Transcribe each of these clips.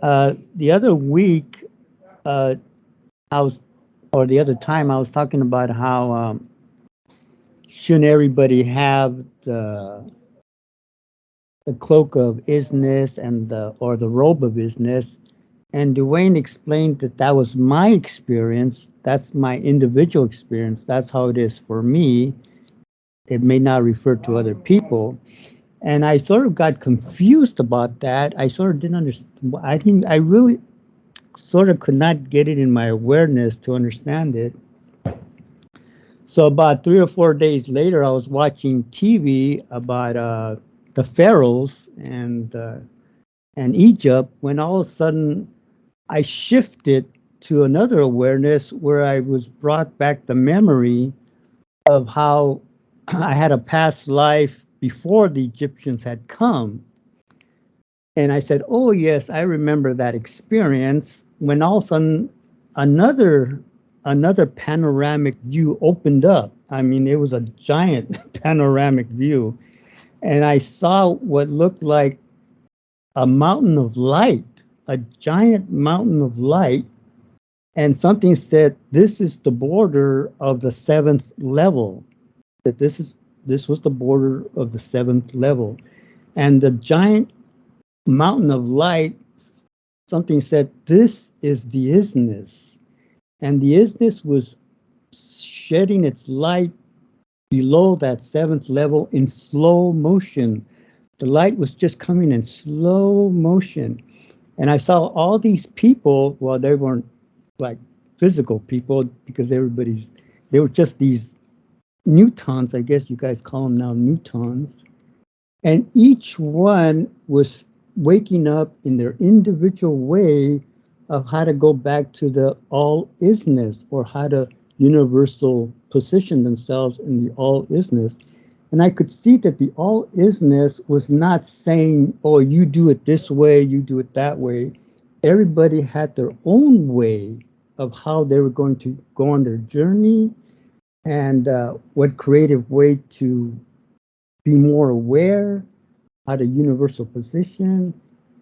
The other week, I was, or the other time, I was talking about how shouldn't everybody have the cloak of isness and or the robe of isness. And Duane explained that that was my experience. That's my individual experience. That's how it is for me. It may not refer to other people. And I sort of got confused about that. I sort of didn't understand. I really sort of could not get it in my awareness to understand it. So about 3 or 4 days later, I was watching TV about the pharaohs and Egypt, when all of a sudden I shifted to another awareness where I was brought back the memory of how I had a past life before the Egyptians had come. And I said, oh yes, I remember that experience, when all of a sudden another panoramic view opened up. I mean, it was a giant panoramic view. And I saw what looked like a mountain of light, a giant mountain of light. And something said, this is the border of the 7th level, that this was the border of the 7th level. And the giant mountain of light, something said, this is the isness. And the isness was shedding its light below that 7th level in slow motion. The light was just coming in slow motion. And I saw all these people, well, they weren't like physical people, because they were just these newtons, I guess you guys call them now, newtons. And each one was waking up in their individual way of how to go back to the all-isness, or how to universal position themselves in the all-isness. And I could see that the all-isness was not saying, oh, you do it this way, you do it that way. Everybody had their own way of how they were going to go on their journey, and what creative way to be more aware, how to universal position,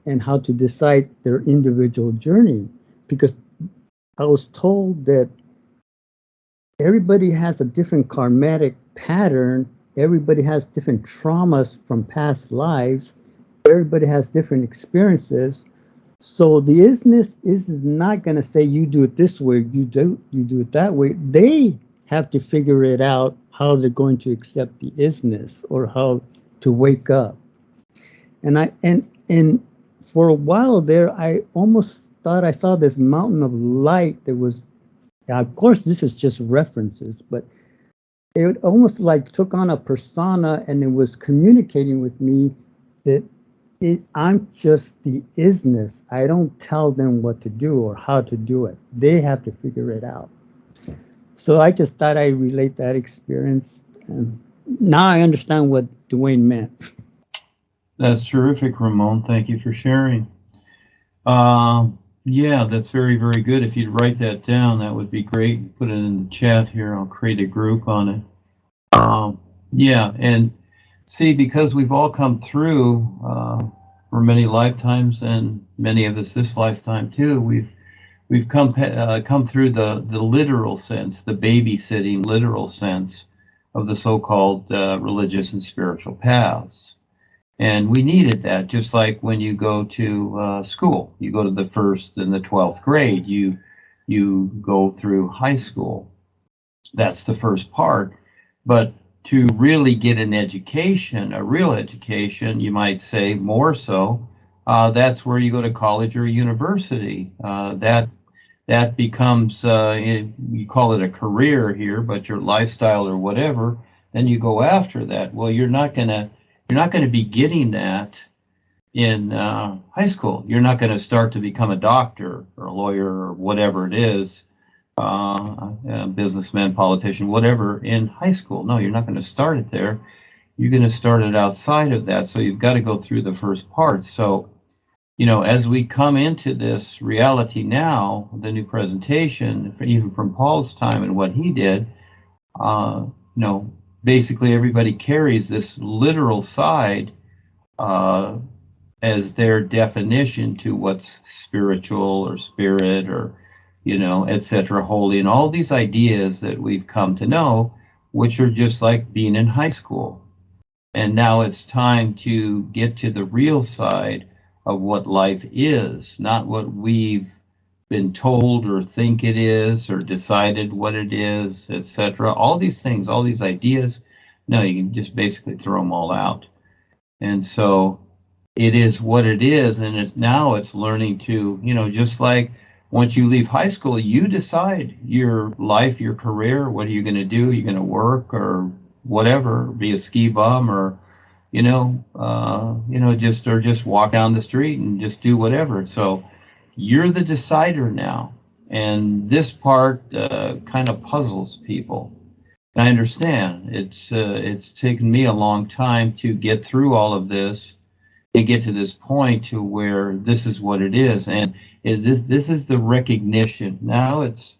and how to decide their individual journey. Because I was told that everybody has a different karmatic pattern. Everybody has different traumas from past lives. Everybody has different experiences. So the isness is not going to say you do it this way, you do it that way. They have to figure it out how they're going to accept the isness, or how to wake up. And for a while there, I almost thought I saw this mountain of light that was, of course, this is just references, but it almost like took on a persona, and it was communicating with me that I'm just the isness. I don't tell them what to do or how to do it. They have to figure it out. So I just thought I'd relate that experience. And now I understand what Duane meant. That's terrific, Ramone. Thank you for sharing. Yeah, that's very, very good. If you'd write that down, that would be great. Put it in the chat here. I'll create a group on it. Yeah, and see, because we've all come through for many lifetimes, and many of us this lifetime too, we've come through the literal sense, the babysitting literal sense of the so-called religious and spiritual paths. And we needed that, just like when you go to school. You go to the 1st and the 12th grade, you go through high school. That's the first part. But to really get an education, a real education, you might say more so, that's where you go to college or university. That becomes, you call it a career here, but your lifestyle or whatever, then you go after that. Well, you're not going to be getting that in high school. You're not going to start to become a doctor or a lawyer or whatever it is, businessman, politician, whatever, in high school. No, you're not going to start it there. You're going to start it outside of that. So you've got to go through the first part. So, you know, as we come into this reality now, the new presentation, even from Paul's time and what he did, you know, basically everybody carries this literal side as their definition to what's spiritual or spirit or, etc., holy, and all these ideas that we've come to know, which are just like being in high school. And now it's time to get to the real side of what life is, not what we've been told or think it is or decided what it is, etc. All these things, all these ideas, no, you can just basically throw them all out. And so it is what it is, and now it's learning to, just like once you leave high school, you decide your life, your career, what are you going to do? Are you going to work or whatever, be a ski bum or, just walk down the street and just do whatever. So you're the decider now. And this part kind of puzzles people. And I understand it's taken me a long time to get through all of this and get to this point to where this is what it is. And this is the recognition. Now it's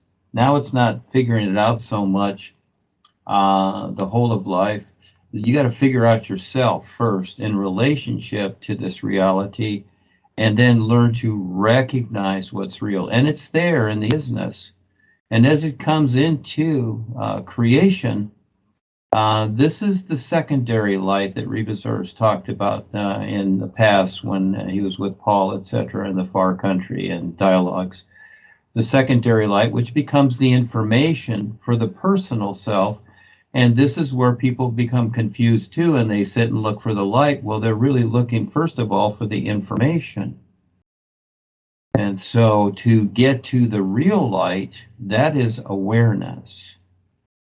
not figuring it out so much, the whole of life. You got to figure out yourself first in relationship to this reality, and then learn to recognize what's real. And it's there in the business. And as it comes into creation, this is the secondary light that Rebizers talked about in the past when he was with Paul, etc., in the far country and dialogues. The secondary light, which becomes the information for the personal self. And this is where people become confused too, and they sit and look for the light. Well, they're really looking, first of all, for the information. And so to get to the real light, that is awareness.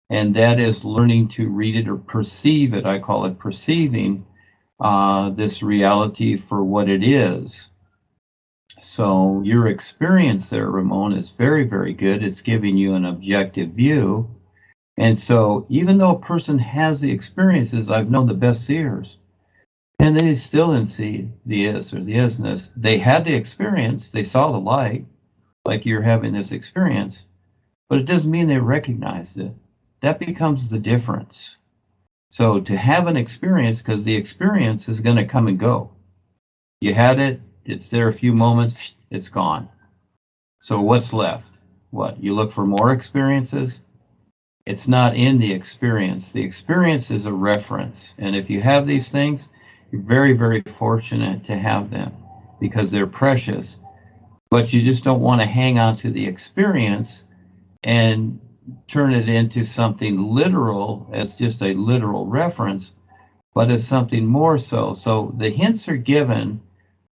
And that is learning to read it or perceive it. I call it perceiving this reality for what it is. So your experience there, Ramone, is very, very good. It's giving you an objective view. And so even though a person has the experiences, I've known the best seers, and they still didn't see the is or the isness. They had the experience, they saw the light, like you're having this experience, but it doesn't mean they recognized it. That becomes the difference. So to have an experience, because the experience is going to come and go. You had it, it's there a few moments, it's gone. So what's left? What? You look for more experiences? It's not in the experience. The experience is a reference. And if you have these things, you're very, very fortunate to have them because they're precious. But you just don't want to hang on to the experience and turn it into something literal as just a literal reference, but as something more so. So the hints are given,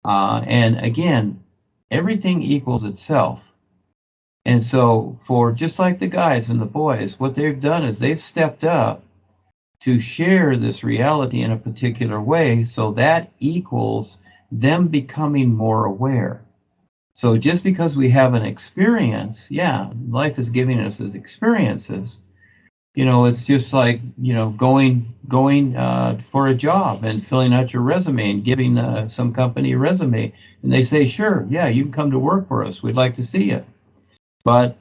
and again, everything equals itself. And so for just like the guys and the boys, what they've done is they've stepped up to share this reality in a particular way, so that equals them becoming more aware. So just because we have an experience, yeah, life is giving us these experiences. It's just like, going for a job and filling out your resume and giving some company a resume. And they say, sure, yeah, you can come to work for us. We'd like to see you. But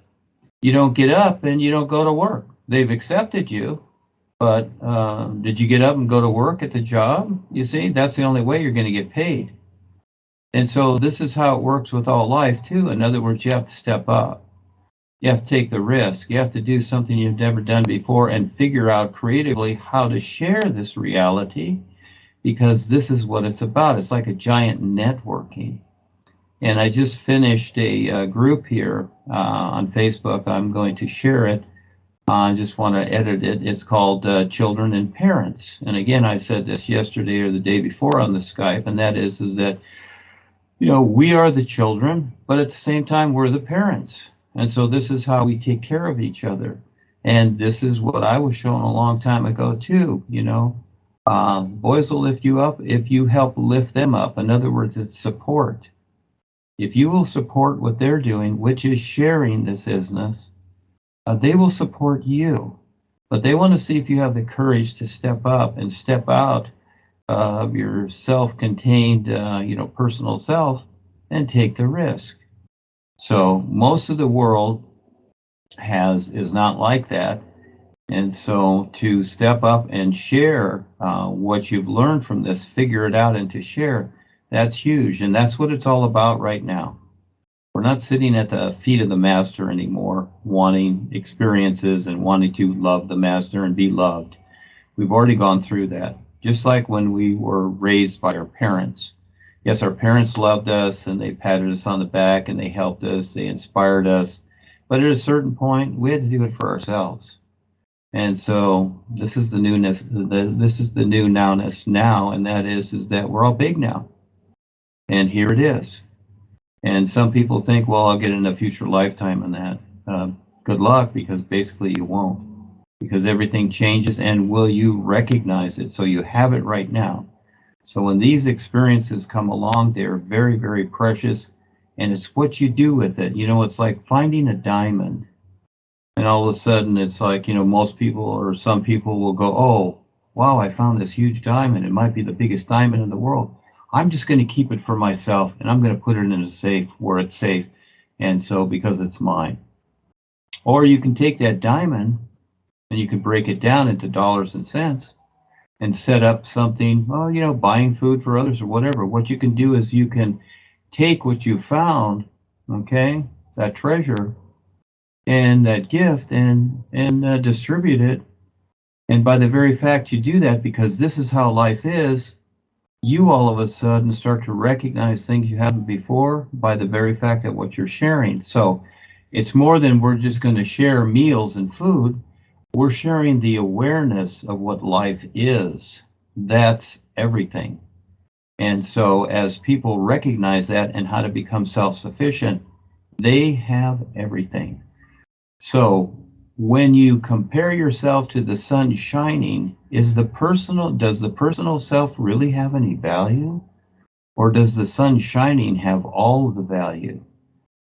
you don't get up and you don't go to work. They've accepted you, but did you get up and go to work at the job? You see, that's the only way you're going to get paid. And so this is how it works with all life too. In other words, you have to step up. You have to take the risk. You have to do something you've never done before and figure out creatively how to share this reality, because this is what it's about. It's like a giant networking. And I just finished a group here on Facebook. I'm going to share it. I just want to edit it. It's called Children and Parents. And again, I said this yesterday or the day before on the Skype, and that is that, we are the children, but at the same time, we're the parents. And so this is how we take care of each other. And this is what I was shown a long time ago, too. Boys will lift you up if you help lift them up. In other words, it's support. If you will support what they're doing, which is sharing this business, they will support you. But they want to see if you have the courage to step up and step out of your self-contained, personal self and take the risk. So most of the world is not like that. And so to step up and share what you've learned from this, figure it out and to share, That's huge, and that's what it's all about right now. We're not sitting at the feet of the master anymore, wanting experiences and wanting to love the master and be loved. We've already gone through that. Just like when we were raised by our parents. Yes, our parents loved us and they patted us on the back and they helped us, they inspired us. But at a certain point, we had to do it for ourselves. And so this is the newness, this is the new nowness now, and that is that we're all big now. And here it is. And some people think, well, I'll get in a future lifetime in that. Good luck, because basically you won't. Because everything changes, and will you recognize it? So you have it right now. So when these experiences come along, they're very, very precious, and it's what you do with it. You know, it's like finding a diamond, and all of a sudden it's like, you know, most people or some people will go, oh, wow, I found this huge diamond. It might be the biggest diamond in the world. I'm just going to keep it for myself, and I'm going to put it in a safe where it's safe, and so because it's mine. Or you can take that diamond and you can break it down into dollars and cents and set up something, well, you know, buying food for others or whatever. What you can do is you can take what you found, okay, that treasure and that gift, and distribute it. And by the very fact you do that, because this is how life is, you all of a sudden start to recognize things you haven't before by the very fact of what you're sharing. So it's more than we're just going to share meals and food. We're sharing the awareness of what life is. That's everything. And so as people recognize that and how to become self-sufficient, they have everything. So when you compare yourself to the sun shining, does the personal self really have any value? Or does the sun shining have all of the value?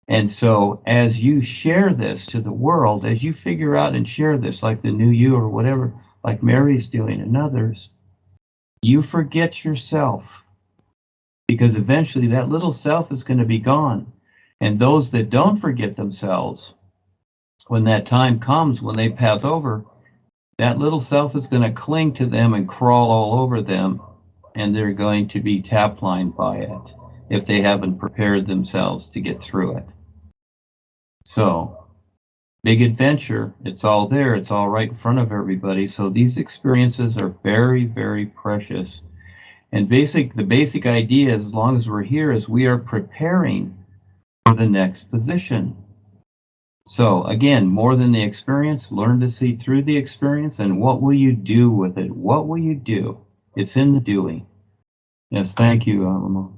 And so as you share this to the world, as you figure out and share this, like the NuUU or whatever, like Mary's doing and others, you forget yourself, because eventually that little self is going to be gone. And those that don't forget themselves, when that time comes, when they pass over, that little self is going to cling to them and crawl all over them, and they're going to be tap-lined by it if they haven't prepared themselves to get through it. So, big adventure, it's all there, it's all right in front of everybody. So these experiences are very, very precious. And the basic idea, as long as we're here, is we are preparing for the next position. So again, more than the experience, learn to see through the experience, and what will you do with it? What will you do? It's in the doing. Yes, thank you, Ramone.